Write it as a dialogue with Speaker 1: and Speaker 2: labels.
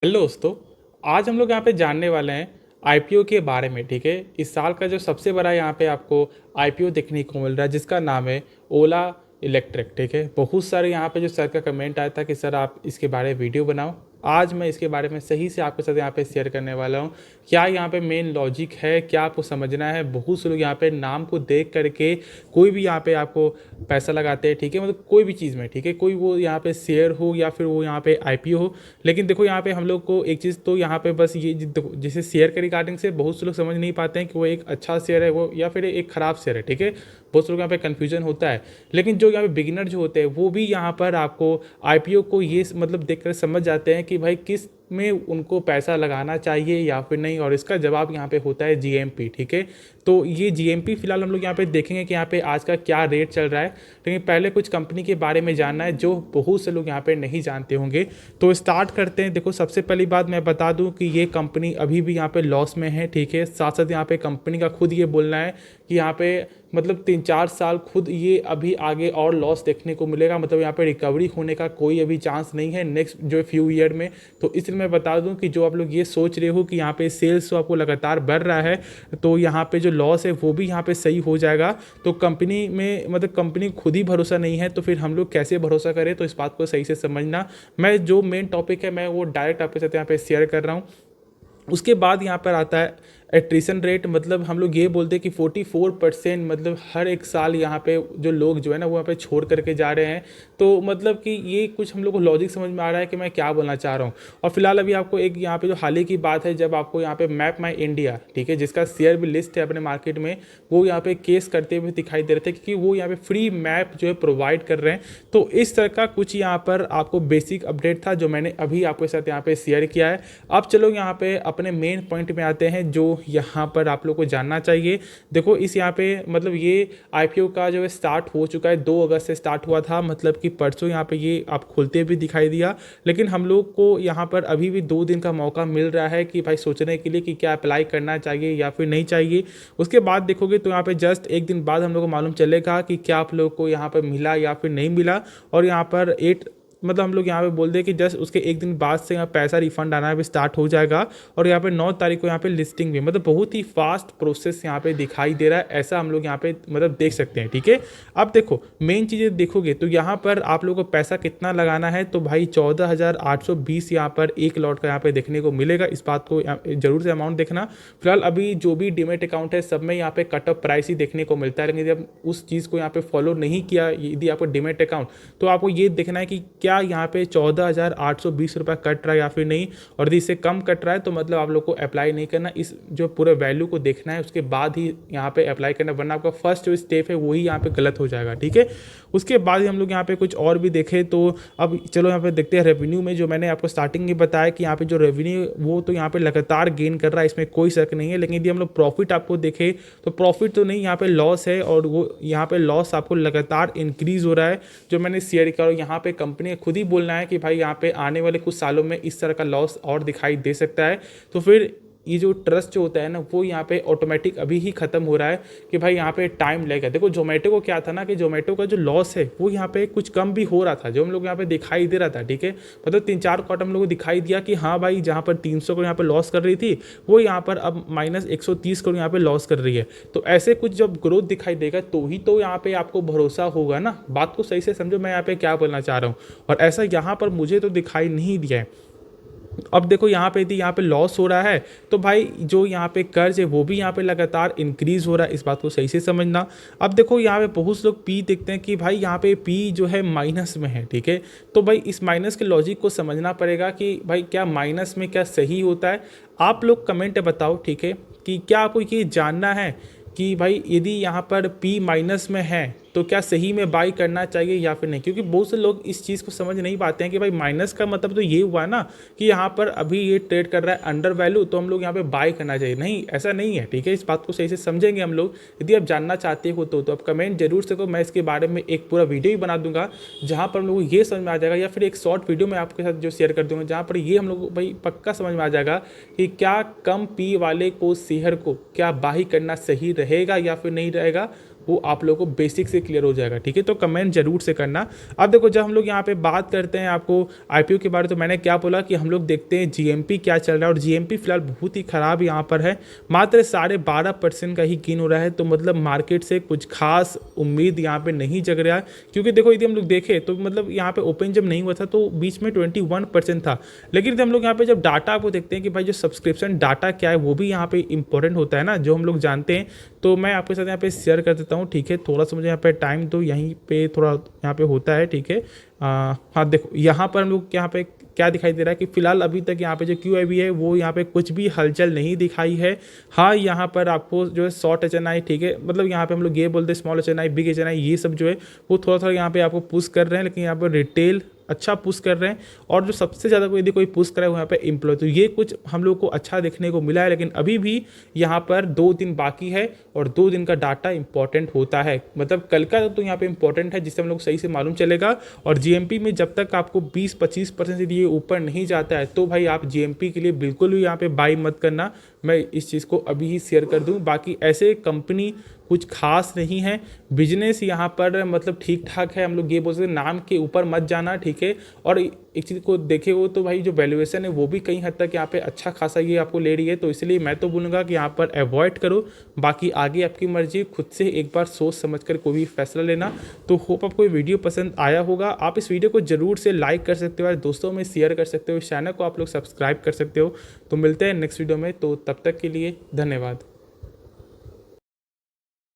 Speaker 1: Hello दोस्तों। आज हम लोग यहाँ पे जानने वाले हैं आईपीओ के बारे में। ठीक है, इस साल का जो सबसे बड़ा यहाँ पे आपको आईपीओ देखने को मिल रहा है जिसका नाम है ओला इलेक्ट्रिक। ठीक है, बहुत सारे यहाँ पे जो सर का कमेंट आया था कि सर आप इसके बारे में वीडियो बनाओ। आज मैं इसके बारे में सही से आपके साथ यहाँ पे शेयर करने वाला हूँ। क्या यहाँ पे मेन लॉजिक है, क्या आपको समझना है। बहुत से लोग यहाँ पे नाम को देख करके कोई भी यहाँ पे आपको पैसा लगाते हैं। ठीक है, मतलब कोई भी चीज़ में, ठीक है, कोई वो यहाँ पे शेयर हो या फिर वो यहाँ पे आईपीओ हो। लेकिन देखो यहाँ पे हम लोग को एक चीज़ तो यहाँ पे बस ये जैसे शेयर के रिगार्डिंग से बहुत से लोग समझ नहीं पाते हैं कि वो एक अच्छा शेयर है वो या फिर एक ख़राब शेयर है। ठीक है, बहुत से लोग यहाँ पे कन्फ्यूजन होता है। लेकिन जो यहाँ पे बिगिनर जो होते हैं वो भी यहाँ पर आपको आईपीओ को ये मतलब देख कर समझ जाते हैं कि भाई किस में उनको पैसा लगाना चाहिए या फिर नहीं, और इसका जवाब यहाँ पे होता है जीएमपी। ठीक है, तो ये जीएमपी फिलहाल हम लोग यहाँ पे देखेंगे कि यहाँ पे आज का क्या रेट चल रहा है। लेकिन पहले कुछ कंपनी के बारे में जानना है जो बहुत से लोग यहाँ पे नहीं जानते होंगे। तो स्टार्ट करते हैं। देखो, सबसे पहली बात मैं बता दूं कि ये कंपनी अभी भी यहाँ पे लॉस में है। ठीक है, साथ साथ यहाँ पे कंपनी का खुद ये बोलना है कि यहाँ पे मतलब 3-4 साल खुद ये अभी आगे और लॉस देखने को मिलेगा। मतलब यहाँ पे रिकवरी होने का कोई अभी चांस नहीं है नेक्स्ट जो फ्यू ईयर में। तो इसलिए मैं बता दूं कि जो आप लोग ये सोच रहे हो कि यहाँ पे सेल्स तो आपको लगातार बढ़ रहा है तो यहाँ पे जो लॉस है वो भी यहाँ पे सही हो जाएगा। तो कंपनी में मतलब कंपनी खुद ही भरोसा नहीं है तो फिर हम लोग कैसे भरोसा करें। तो इस बात को सही से समझना। मैं जो मेन टॉपिक है मैं वो डायरेक्ट आपके साथ यहाँ पे शेयर कर रहा हूँ। उसके बाद यहाँ पर आता है एट्रिशन रेट। मतलब हम लोग ये बोलते हैं कि 44% मतलब हर एक साल यहाँ पे जो लोग जो है ना वो यहाँ पे छोड़ करके जा रहे हैं। तो मतलब कि ये कुछ हम लोग को लॉजिक समझ में आ रहा है कि मैं क्या बोलना चाह रहा हूँ। और फिलहाल अभी आपको एक यहाँ पे जो हाल ही की बात है जब आपको यहाँ पे मैप माई इंडिया, ठीक है, जिसका शेयर भी लिस्ट है अपने मार्केट में, वो यहाँ पे केस करते हुए दिखाई दे रहे थे क्योंकि वो यहाँ पे फ्री मैप जो है प्रोवाइड कर रहे हैं। तो इस तरह का कुछ यहाँ पर आपको बेसिक अपडेट था जो मैंने अभी आपके साथ यहाँ पे शेयर किया है। अब चलो यहाँ पे अपने मेन पॉइंट में आते हैं जो यहाँ पर आप लोग को जानना चाहिए। देखो, इस यहाँ पे मतलब ये आईपीओ का जो है स्टार्ट हो चुका है, 2 अगस्त से स्टार्ट हुआ था। मतलब कि परसों यहाँ पे ये आप खुलते भी दिखाई दिया। लेकिन हम लोग को यहाँ पर अभी भी 2 दिन का मौका मिल रहा है कि भाई सोचने के लिए कि क्या अप्लाई करना चाहिए या फिर नहीं चाहिए। उसके बाद देखोगे तो यहाँ पे जस्ट एक दिन बाद हम लोग को मालूम चलेगा कि क्या आप लोग को यहाँ पर मिला या फिर नहीं मिला। और यहाँ पर 8 मतलब हम लोग यहाँ पे बोल दें कि जस्ट उसके एक दिन बाद से यहाँ पैसा रिफंड आना भी स्टार्ट हो जाएगा। और यहाँ पे 9 तारीख को यहाँ पे लिस्टिंग भी, मतलब बहुत ही फास्ट प्रोसेस यहाँ पे दिखाई दे रहा है। ऐसा हम लोग यहाँ पे मतलब देख सकते हैं। ठीक है, अब देखो मेन चीज़ें देखोगे तो यहाँ पर आप लोगों को पैसा कितना लगाना है। तो भाई 14,820 यहाँ पर एक लॉट का यहाँ पे देखने को मिलेगा। इस बात को जरूर से अमाउंट देखना। फिलहाल अभी जो भी डीमेट अकाउंट है सब में यहाँ पे कट ऑफ प्राइस ही देखने को मिलता है। लेकिन यदि आप उस चीज़ को यहाँ पे फॉलो नहीं किया, यदि आपको डीमेट अकाउंट, तो आपको ये देखना है कि क्या यहाँ पे 14,820 रुपये कट रहा है या फिर नहीं। और यदि इससे कम कट रहा है तो मतलब आप लोग को अप्लाई नहीं करना। इस जो पूरे वैल्यू को देखना है उसके बाद ही यहाँ पे अप्लाई करना, वरना आपका फर्स्ट जो स्टेप है वही यहाँ पे गलत हो जाएगा। ठीक है, उसके बाद ही हम लोग यहाँ पे कुछ और भी देखें तो अब चलो यहाँ पे देखते हैं रेवेन्यू में। जो मैंने आपको स्टार्टिंग में बताया कि यहाँ पे जो रेवेन्यू वो तो यहाँ पे लगातार गेन कर रहा है, इसमें कोई शक नहीं है। लेकिन यदि हम लोग प्रॉफिट आपको देखें तो प्रॉफिट तो नहीं, यहाँ पे लॉस है। और वो यहाँ पे लॉस आपको लगातार इंक्रीज हो रहा है। जो मैंने शेयर किया, यहाँ पे कंपनी खुद ही बोलना है कि भाई यहाँ पे आने वाले कुछ सालों में इस तरह का लॉस और दिखाई दे सकता है। तो फिर ये जो ट्रस्ट जो होता है ना वो यहाँ पे ऑटोमेटिक अभी ही खत्म हो रहा है कि भाई यहाँ पे टाइम लगेगा। देखो जोमेटो को क्या था ना कि जोमेटो का जो लॉस है वो यहाँ पे कुछ कम भी हो रहा था, जो हम लोग यहाँ पे दिखाई दे रहा था। ठीक है, मतलब 3-4 क्वार्टर हम लोग को दिखाई दिया कि हाँ भाई जहाँ पर 300 करोड़ यहाँ पे लॉस कर रही थी वो यहाँ पर अब -130 करोड़ यहाँ पे लॉस कर रही है। तो ऐसे कुछ जब ग्रोथ दिखाई देगा तो ही तो यहाँ पे आपको भरोसा होगा ना। बात को सही से समझो मैं यहाँ पे क्या बोलना चाह रहा हूँ। और ऐसा यहाँ पर मुझे तो दिखाई नहीं दिया है। अब देखो यहाँ पे यदि यहाँ पे लॉस हो रहा है तो भाई जो यहाँ पे कर्ज है वो भी यहाँ पे लगातार इंक्रीज हो रहा है। इस बात को सही से समझना। अब देखो यहाँ पे बहुत लोग पी देखते हैं कि भाई यहाँ पे पी जो है माइनस में है। ठीक है, तो भाई इस माइनस के लॉजिक को समझना पड़ेगा कि भाई क्या माइनस में क्या सही होता है। आप लोग कमेंट बताओ, ठीक है, कि क्या आपको ये जानना है कि भाई यदि यहाँ पर पी माइनस में है तो क्या सही में बाई करना चाहिए या फिर नहीं। क्योंकि बहुत से लोग इस चीज़ को समझ नहीं पाते हैं कि भाई माइनस का मतलब तो ये हुआ ना कि यहाँ पर अभी ये ट्रेड कर रहा है अंडर वैल्यू तो हम लोग यहाँ पे बाई करना चाहिए। नहीं, ऐसा नहीं है। ठीक है, इस बात को सही से समझेंगे हम लोग। यदि आप जानना चाहते हो तो आप कमेंट जरूर से करो। मैं इसके बारे में एक पूरा वीडियो ही बना दूंगा जहाँ पर हम लोग को ये समझ में आ जाएगा, या फिर एक शॉर्ट वीडियो मैं आपके साथ जो शेयर कर दूंगा जहाँ पर ये हम लोग को भाई पक्का समझ में आ जाएगा कि क्या कम पी वाले को शेयर को क्या बाई करना सही रहेगा या फिर नहीं रहेगा। वो आप लोगों को बेसिक से क्लियर हो जाएगा, ठीक है। तो कमेंट जरूर से करना। अब देखो, जब हम लोग यहाँ पे बात करते हैं आपको आईपीओ के बारे में, तो मैंने क्या बोला कि हम लोग देखते हैं जीएमपी क्या चल रहा है, और जीएमपी फिलहाल बहुत ही खराब यहाँ पर है, मात्र 12.5% का ही गेन हो रहा है। तो मतलब मार्केट से कुछ खास उम्मीद यहाँ पे नहीं जग रहा है, क्योंकि देखो यदि हम लोग देखें तो मतलब यहाँ पे ओपन जब नहीं हुआ था तो बीच में 21% था, लेकिन हम लोग यहाँ पे जब डाटा को देखते हैं कि भाई जो सब्सक्रिप्शन डाटा क्या है वो भी यहाँ पे इंपॉर्टेंट होता है ना, जो हम लोग जानते हैं। तो मैं आपके साथ यहाँ पे शेयर कर देता हूँ, ठीक है। थोड़ा सा मुझे यहाँ पे टाइम दो, यहीं पे थोड़ा यहाँ पे होता है, ठीक है। हाँ देखो, यहाँ पर हम लोग यहाँ पे क्या दिखाई दे रहा है कि फिलहाल अभी तक यहाँ पे जो QIB है वो यहाँ पे कुछ भी हलचल नहीं दिखाई है। हाँ, यहाँ पर आपको जो है शॉर्ट HNI, ठीक है, मतलब यहाँ पे हम लोग ये बोलते हैं स्मॉल HNI, बिग HNI, ये सब जो है वो थोड़ा थोड़ा यहाँ पे आपको पुश कर रहे हैं, लेकिन यहाँ पर रिटेल अच्छा पुश कर रहे हैं। और जो सबसे ज़्यादा यदि कोई पुश करे वो यहाँ पे एम्प्लॉय, तो ये कुछ हम लोग को अच्छा देखने को मिला है। लेकिन अभी भी यहाँ पर 2 दिन बाकी है, और 2 दिन का डाटा इंपॉर्टेंट होता है, मतलब कल का तो यहाँ पे इंपॉर्टेंट है, जिससे हम लोग सही से मालूम चलेगा। और जीएमपी में जब तक आपको 20-25% यदि ये ऊपर नहीं जाता है तो भाई आप जीएमपी के लिए बिल्कुल भी यहाँ पे बाई मत करना। मैं इस चीज़ को अभी ही शेयर कर दूँ। बाकी ऐसे कंपनी कुछ खास नहीं है, बिजनेस यहाँ पर मतलब ठीक ठाक है, हम लोग ये बोल सकते हैं, नाम के ऊपर मत जाना, ठीक है। और एक चीज़ को देखे हो तो भाई जो वैल्यूएशन है वो भी कहीं हद तक यहाँ पे अच्छा खासा ये आपको ले रही है, तो इसलिए मैं तो बोलूँगा कि यहाँ पर अवॉइड करो। बाकी आगे आपकी मर्जी, खुद से एक बार सोच समझ कर कोई भी फैसला लेना। तो होप आपको ये वीडियो पसंद आया होगा। आप इस वीडियो को जरूर से लाइक कर सकते हो और दोस्तों में शेयर कर सकते हो, इस चैनल को आप लोग सब्सक्राइब कर सकते हो। तो मिलते हैं नेक्स्ट वीडियो में, तो तब तक के लिए धन्यवाद।